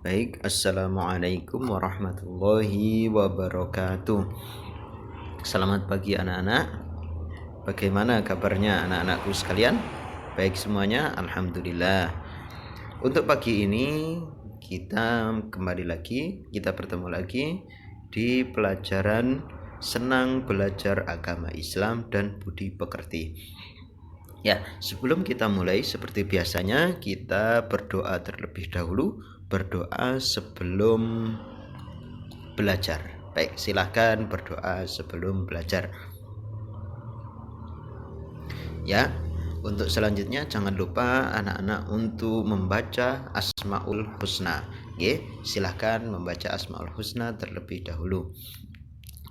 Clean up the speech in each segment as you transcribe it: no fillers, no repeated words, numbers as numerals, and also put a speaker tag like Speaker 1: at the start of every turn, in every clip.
Speaker 1: Baik, Assalamualaikum warahmatullahi wabarakatuh. Selamat pagi anak-anak. Bagaimana kabarnya anak-anakku sekalian? Baik semuanya, Alhamdulillah. Untuk pagi ini kita bertemu lagi di pelajaran Senang Belajar Agama Islam dan Budi Pekerti. Ya, sebelum kita mulai seperti biasanya kita berdoa terlebih dahulu. Berdoa sebelum belajar. Baik, silahkan berdoa sebelum belajar. Ya, untuk selanjutnya jangan lupa anak-anak untuk membaca Asmaul Husna. Oke, silahkan membaca Asmaul Husna terlebih dahulu.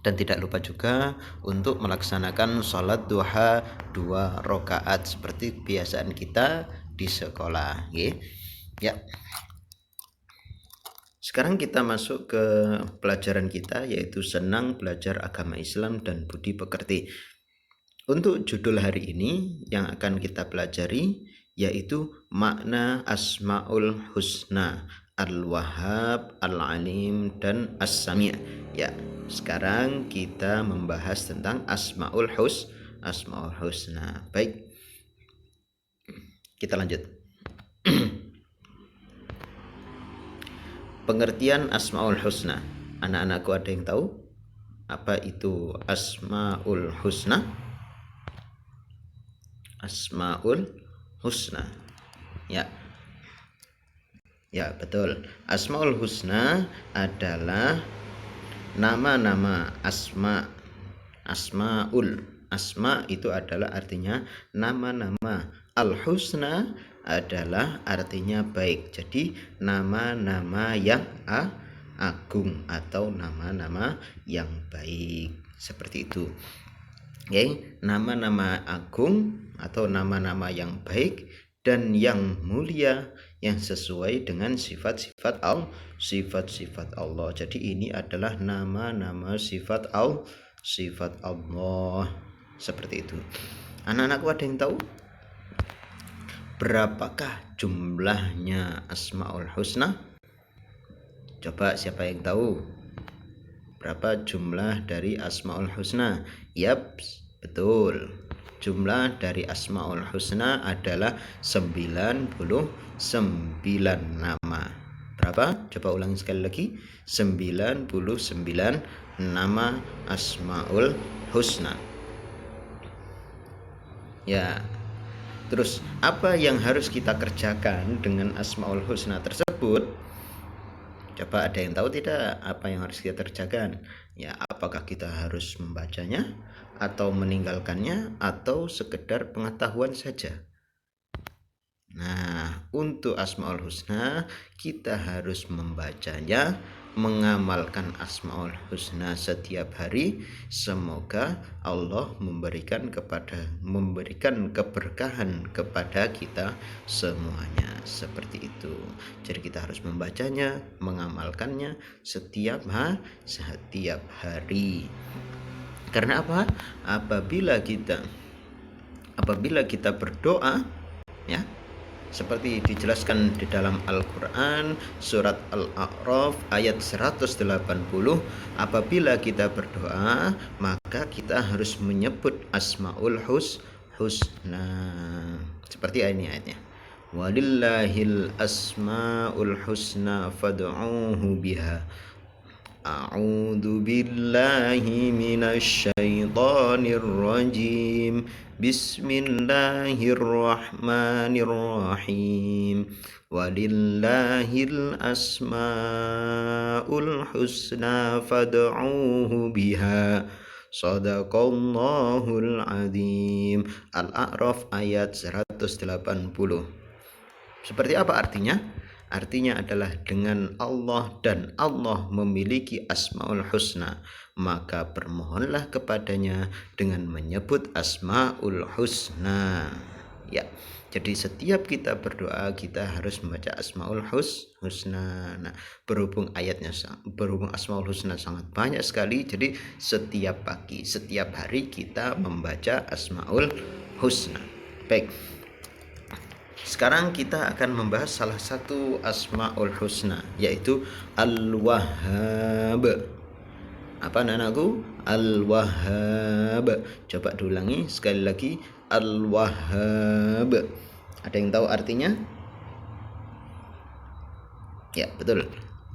Speaker 1: Dan tidak lupa juga untuk melaksanakan sholat duha 2 rakaat seperti kebiasaan kita di sekolah. Oke. Ya. Sekarang kita masuk ke pelajaran kita, yaitu Senang Belajar Agama Islam dan Budi Pekerti. Untuk judul hari ini yang akan kita pelajari yaitu makna Asmaul Husna, Al-Wahhab, Al-Alim, dan As-Sami'. Ya, sekarang kita membahas tentang Asmaul Husna. Baik, kita lanjut. Pengertian Asmaul Husna. Anak-anakku ada yang tahu apa itu Asmaul Husna? Asmaul Husna. Ya. Ya, betul. Asmaul Husna adalah nama-nama Asmaul. Asma itu adalah artinya nama-nama. Al-Husna adalah artinya baik. Jadi nama-nama yang agung atau nama-nama yang baik. Seperti itu. Oke, nama-nama agung atau nama-nama yang baik dan yang mulia yang sesuai dengan sifat-sifat Allah. Jadi ini adalah nama-nama sifat Allah. Seperti itu. Anak-anakku ada yang tahu berapakah jumlahnya Asmaul Husna? Coba siapa yang tahu? Berapa jumlah dari Asmaul Husna? Yap, betul. Jumlah dari Asmaul Husna adalah 99 nama. Berapa? Coba ulangi sekali lagi. 99 nama Asmaul Husna. Ya. Terus apa yang harus kita kerjakan dengan Asmaul Husna tersebut? Coba ada yang tahu tidak apa yang harus kita kerjakan? Ya, apakah kita harus membacanya atau meninggalkannya atau sekedar pengetahuan saja? Nah, untuk Asmaul Husna kita harus membacanya, mengamalkan Asmaul Husna setiap hari. Semoga Allah memberikan keberkahan kepada kita semuanya. Seperti itu. Jadi kita harus membacanya, mengamalkannya setiap hari. Karena apa? Apabila kita berdoa, ya, seperti dijelaskan di dalam Al-Quran surat Al-A'raf ayat 180, apabila kita berdoa maka kita harus menyebut Asmaul Husna seperti ini ayatnya, walillahil asmaul husna fad'uuhu biha. A'udzu billahi minasy syaithanir rajim. Bismillahirrahmanirrahim. Walillahil asmaul husna fad'uuhu biha. Shadaqallahul azim. Al-A'raf ayat 180. Seperti apa artinya? Artinya adalah dengan Allah dan Allah memiliki Asmaul Husna, maka bermohonlah kepadanya dengan menyebut Asmaul Husna. Ya, jadi setiap kita berdoa kita harus membaca Asmaul Husna. Nah, berhubung Asmaul Husna sangat banyak sekali, jadi setiap pagi, setiap hari kita membaca Asmaul Husna. Baik. Sekarang kita akan membahas salah satu Asmaul Husna, yaitu Al-Wahhab. Apa anakku? Al-Wahhab. Coba diulangi sekali lagi. Al-Wahhab. Ada yang tahu artinya? Ya, betul.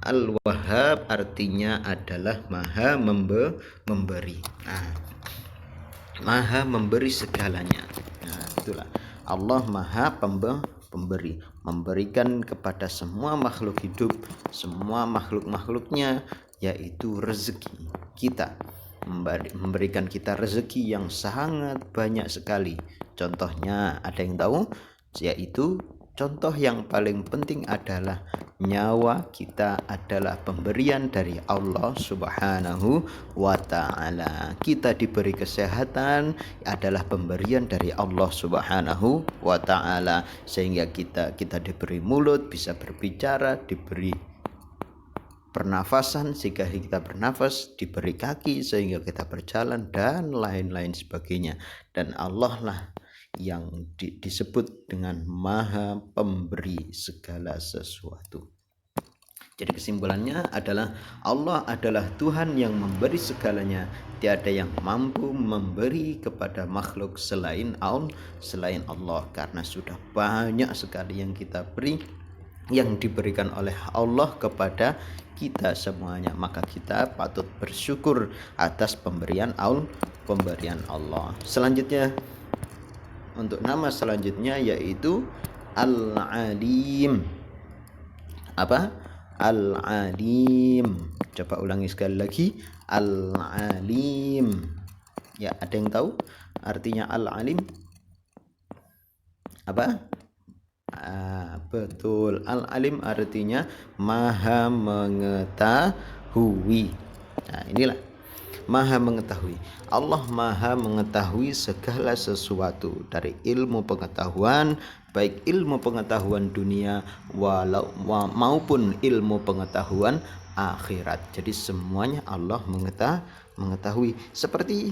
Speaker 1: Al-Wahhab artinya adalah Maha memberi. Nah, Maha memberi segalanya. Nah, itulah. Allah Maha pemberi, memberikan kepada semua makhluk hidup, semua makhluk-makhluknya, yaitu rezeki kita, memberikan kita rezeki yang sangat banyak sekali. Contohnya ada yang tahu? Yaitu contoh yang paling penting adalah nyawa kita adalah pemberian dari Allah Subhanahu wa ta'ala. Kita diberi kesehatan adalah pemberian dari Allah Subhanahu wa ta'ala, sehingga kita diberi mulut bisa berbicara, diberi pernafasan sehingga kita bernafas, diberi kaki sehingga kita berjalan, dan lain-lain sebagainya. Dan Allah lah yang disebut dengan Maha Pemberi segala sesuatu. Jadi kesimpulannya adalah Allah adalah Tuhan yang memberi segalanya. Tiada yang mampu memberi kepada makhluk selain Allah, karena sudah banyak sekali yang kita beri, yang diberikan oleh Allah kepada kita semuanya. Maka kita patut bersyukur atas pemberian Allah. Selanjutnya, untuk nama selanjutnya yaitu Al-Alim. Apa? Al-Alim. Coba ulangi sekali lagi. Al-Alim. Ya, ada yang tahu artinya Al-Alim? Apa? Betul. Al-Alim artinya Maha mengetahui. Nah, inilah Maha mengetahui. Allah Maha mengetahui segala sesuatu, dari ilmu pengetahuan, baik ilmu pengetahuan dunia maupun ilmu pengetahuan akhirat. Jadi semuanya Allah mengetahui. Seperti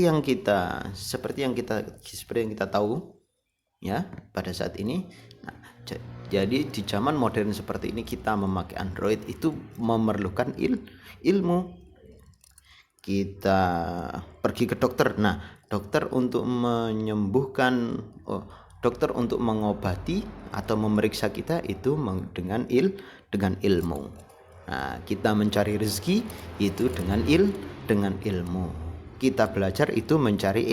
Speaker 1: yang kita tahu ya pada saat ini. Nah, jadi di zaman modern seperti ini, kita memakai Android itu memerlukan ilmu. Kita pergi ke dokter. Nah, dokter untuk menyembuhkan, dokter untuk mengobati atau memeriksa kita itu dengan ilmu. Nah, kita mencari rezeki itu dengan ilmu. Kita belajar itu mencari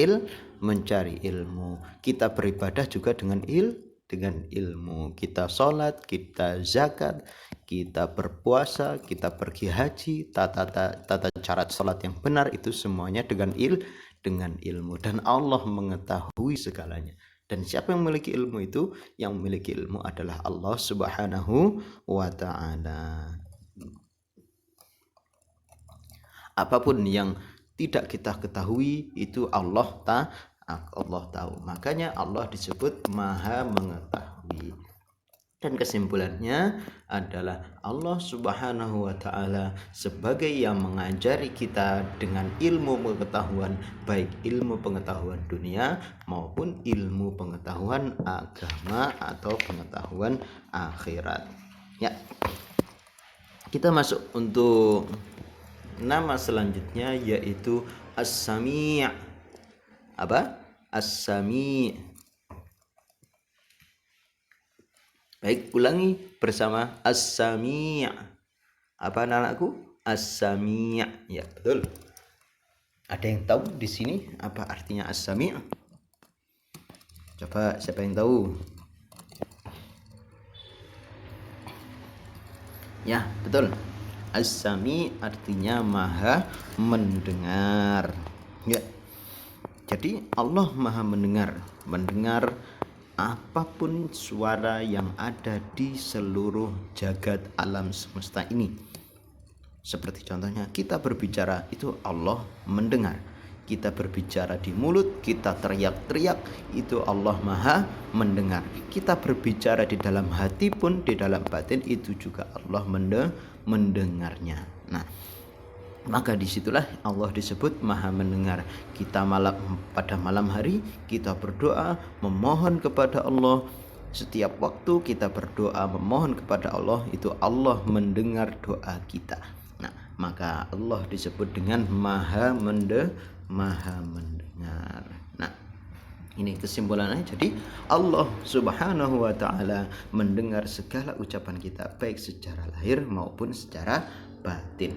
Speaker 1: ilmu. Kita beribadah juga dengan ilmu. Kita sholat, kita zakat, kita berpuasa, kita pergi haji, tata cara sholat yang benar, itu semuanya dengan ilmu. Dan Allah mengetahui segalanya. Dan siapa yang memiliki ilmu itu? Yang memiliki ilmu adalah Allah Subhanahu wa ta'ala. Apapun yang tidak kita ketahui itu Allah tahu. Makanya Allah disebut Maha mengetahui. Dan kesimpulannya adalah Allah Subhanahu wa ta'ala sebagai yang mengajari kita dengan ilmu pengetahuan, baik ilmu pengetahuan dunia maupun ilmu pengetahuan agama atau pengetahuan akhirat. Ya. Kita masuk untuk nama selanjutnya yaitu As-Sami'. Apa? As-Sami'. Baik, ulangi bersama. As-Sami'. Apa anakku? As-Sami'. Ya, betul. Ada yang tahu di sini apa artinya As-Sami'? Coba, siapa yang tahu? Ya, betul. As-Sami' artinya Maha mendengar. Ya. Jadi Allah Maha mendengar apapun suara yang ada di seluruh jagat alam semesta ini. Seperti contohnya kita berbicara, itu Allah mendengar. Kita berbicara di mulut, kita teriak-teriak, itu Allah Maha mendengar. Kita berbicara di dalam hati pun, di dalam batin, itu juga Allah mendengarnya. Nah, Maka disitulah Allah disebut maha mendengar. Kita pada malam hari kita berdoa memohon kepada Allah. Setiap waktu kita berdoa memohon kepada Allah, itu Allah mendengar doa kita. Nah, maka Allah disebut dengan maha mendengar. Nah, ini kesimpulannya. Jadi Allah Subhanahu wa taala mendengar segala ucapan kita, baik secara lahir maupun secara batin.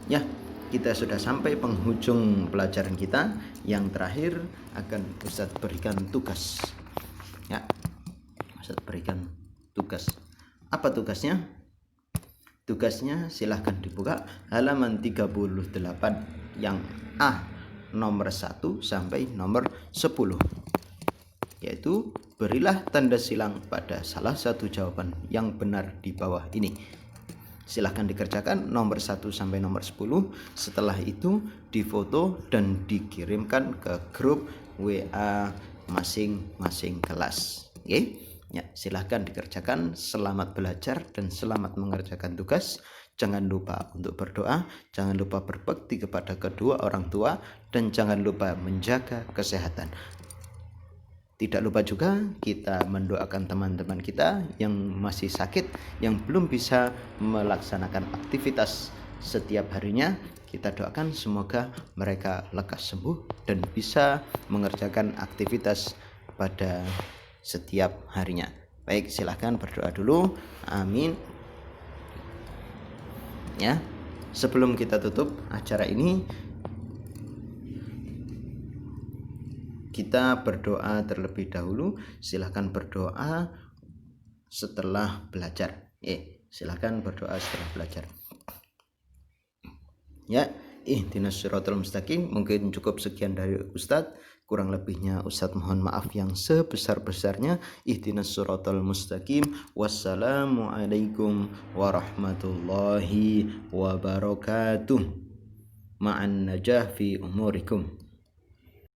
Speaker 1: Ya, kita sudah sampai penghujung pelajaran kita. Yang terakhir akan Ustadz berikan tugas. Ya, Ustadz berikan tugas. Apa tugasnya? Tugasnya silahkan dibuka halaman 38 yang A nomor 1 sampai nomor 10. Yaitu berilah tanda silang pada salah satu jawaban yang benar di bawah ini. Silahkan dikerjakan nomor 1 sampai nomor 10. Setelah itu difoto dan dikirimkan ke grup WA masing-masing kelas. Oke? Ya, silahkan dikerjakan. Selamat belajar dan selamat mengerjakan tugas. Jangan lupa untuk berdoa, jangan lupa berbakti kepada kedua orang tua, dan jangan lupa menjaga kesehatan. Tidak lupa juga kita mendoakan teman-teman kita yang masih sakit, yang belum bisa melaksanakan aktivitas setiap harinya. Kita doakan semoga mereka lekas sembuh dan bisa mengerjakan aktivitas pada setiap harinya. Baik, silahkan berdoa dulu. Amin. Ya, sebelum kita tutup acara ini, kita berdoa terlebih dahulu. Silahkan berdoa setelah belajar. Silahkan berdoa setelah belajar. Ya, ihdinas siratal mustaqim. Mungkin cukup sekian dari Ustadz. Kurang lebihnya Ustadz mohon maaf yang sebesar-besarnya. Ihdinas siratal mustaqim. Wassalamualaikum warahmatullahi wabarakatuh. Ma'an najah fi umurikum.